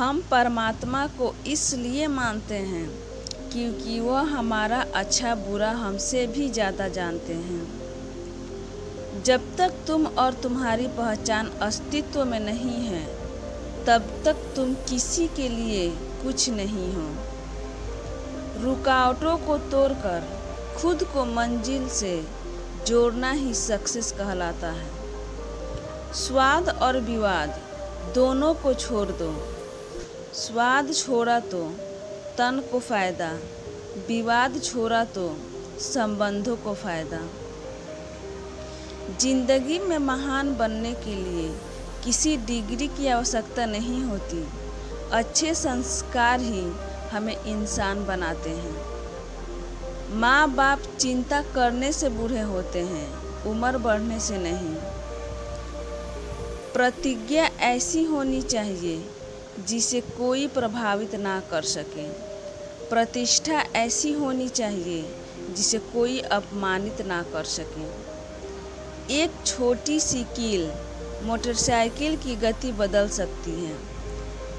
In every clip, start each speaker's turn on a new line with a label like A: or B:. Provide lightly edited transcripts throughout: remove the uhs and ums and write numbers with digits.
A: हम परमात्मा को इसलिए मानते हैं क्योंकि वह हमारा अच्छा बुरा हमसे भी ज़्यादा जानते हैं। जब तक तुम और तुम्हारी पहचान अस्तित्व में नहीं है, तब तक तुम किसी के लिए कुछ नहीं हो। रुकावटों को तोड़कर खुद को मंजिल से जोड़ना ही सक्सेस कहलाता है। स्वाद और विवाद दोनों को छोड़ दो। स्वाद छोड़ा तो तन को फ़ायदा, विवाद छोड़ा तो संबंधों को फ़ायदा। जिंदगी में महान बनने के लिए किसी डिग्री की आवश्यकता नहीं होती। अच्छे संस्कार ही हमें इंसान बनाते हैं। माँ बाप चिंता करने से बूढ़े होते हैं, उम्र बढ़ने से नहीं। प्रतिज्ञा ऐसी होनी चाहिए जिसे कोई प्रभावित ना कर सके। प्रतिष्ठा ऐसी होनी चाहिए जिसे कोई अपमानित ना कर सके। एक छोटी सी कील मोटरसाइकिल की गति बदल सकती है,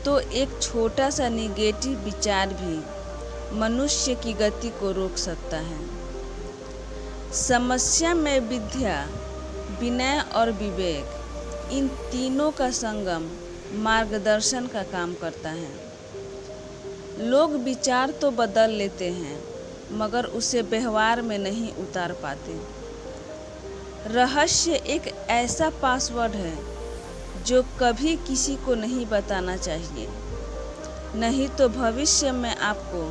A: तो एक छोटा सा निगेटिव विचार भी मनुष्य की गति को रोक सकता है। समस्या में विद्या, विनय और विवेक, इन तीनों का संगम मार्गदर्शन का काम करता है। लोग विचार तो बदल लेते हैं, मगर उसे व्यवहार में नहीं उतार पाते। रहस्य एक ऐसा पासवर्ड है जो कभी किसी को नहीं बताना चाहिए, नहीं तो भविष्य में आपको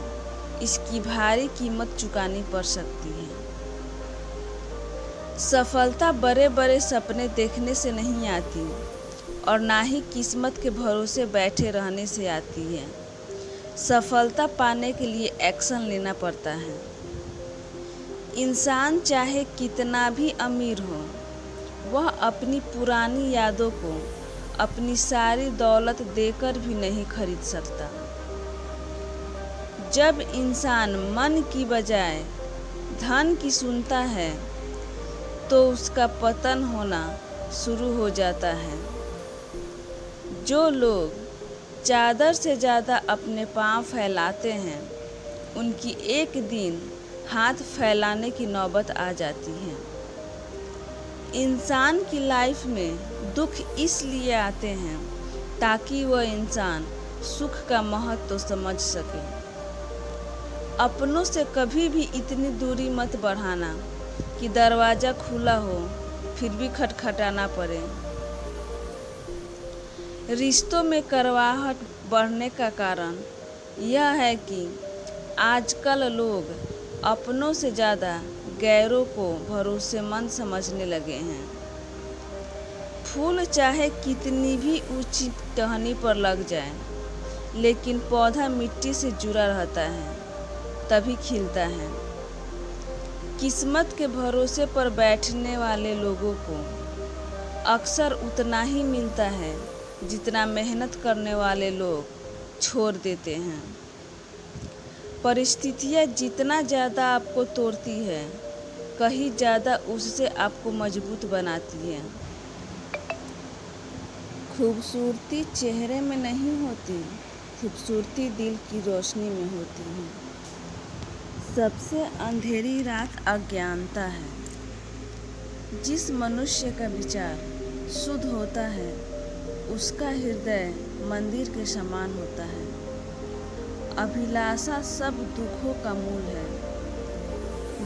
A: इसकी भारी कीमत चुकानी पड़ सकती है। सफलता बड़े बड़े सपने देखने से नहीं आती और ना ही किस्मत के भरोसे बैठे रहने से आती है। सफलता पाने के लिए एक्शन लेना पड़ता है। इंसान चाहे कितना भी अमीर हो, वह अपनी पुरानी यादों को अपनी सारी दौलत देकर भी नहीं खरीद सकता। जब इंसान मन की बजाय धन की सुनता है, तो उसका पतन होना शुरू हो जाता है। जो लोग चादर से ज़्यादा अपने पाँव फैलाते हैं, उनकी एक दिन हाथ फैलाने की नौबत आ जाती है। इंसान की लाइफ में दुख इसलिए आते हैं ताकि वह इंसान सुख का महत्व समझ सके। अपनों से कभी भी इतनी दूरी मत बढ़ाना कि दरवाज़ा खुला हो फिर भी खटखटाना पड़े। रिश्तों में कड़वाहट बढ़ने का कारण यह है कि आजकल लोग अपनों से ज़्यादा गैरों को भरोसेमंद समझने लगे हैं। फूल चाहे कितनी भी ऊंची टहनी पर लग जाए, लेकिन पौधा मिट्टी से जुड़ा रहता है, तभी खिलता है। किस्मत के भरोसे पर बैठने वाले लोगों को अक्सर उतना ही मिलता है जितना मेहनत करने वाले लोग छोड़ देते हैं। परिस्थितियाँ जितना ज़्यादा आपको तोड़ती है, कहीं ज़्यादा उससे आपको मजबूत बनाती है। खूबसूरती चेहरे में नहीं होती, खूबसूरती दिल की रोशनी में होती है। सबसे अंधेरी रात अज्ञानता है। जिस मनुष्य का विचार शुद्ध होता है, उसका हृदय मंदिर के समान होता है। अभिलाषा सब दुखों का मूल है।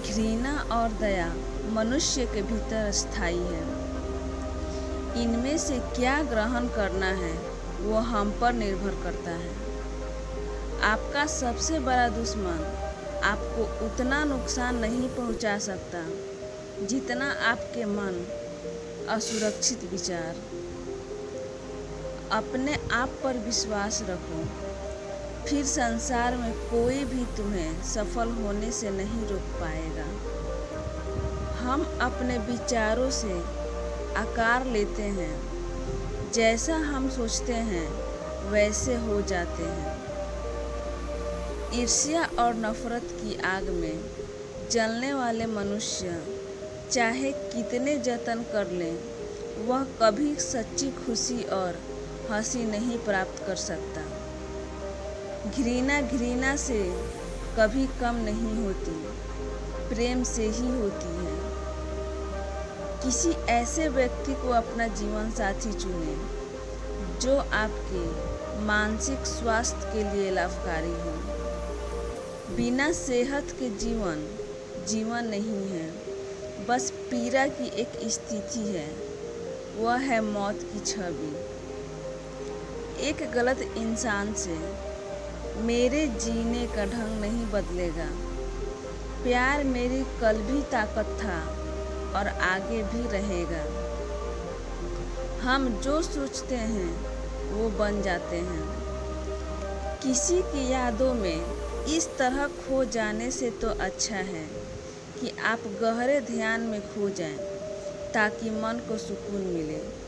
A: घृणा और दया मनुष्य के भीतर स्थायी है। इनमें से क्या ग्रहण करना है, वो हम पर निर्भर करता है। आपका सबसे बड़ा दुश्मन आपको उतना नुकसान नहीं पहुंचा सकता जितना आपके मन असुरक्षित विचार। अपने आप पर विश्वास रखो, फिर संसार में कोई भी तुम्हें सफल होने से नहीं रोक पाएगा। हम अपने विचारों से आकार लेते हैं, जैसा हम सोचते हैं वैसे हो जाते हैं। ईर्ष्या और नफरत की आग में जलने वाले मनुष्य चाहे कितने जतन कर लें, वह कभी सच्ची खुशी और हंसी नहीं प्राप्त कर सकता। घृणा घृणा से कभी कम नहीं होती, प्रेम से ही होती है। किसी ऐसे व्यक्ति को अपना जीवन साथी चुनें जो आपके मानसिक स्वास्थ्य के लिए लाभकारी हो। बिना सेहत के जीवन जीवन नहीं है, बस पीड़ा की एक स्थिति है, वह है मौत की छवि। एक गलत इंसान से मेरे जीने का ढंग नहीं बदलेगा। प्यार मेरी कल भी ताकत था और आगे भी रहेगा। हम जो सोचते हैं वो बन जाते हैं। किसी की यादों में इस तरह खो जाने से तो अच्छा है कि आप गहरे ध्यान में खो जाएं, ताकि मन को सुकून मिले।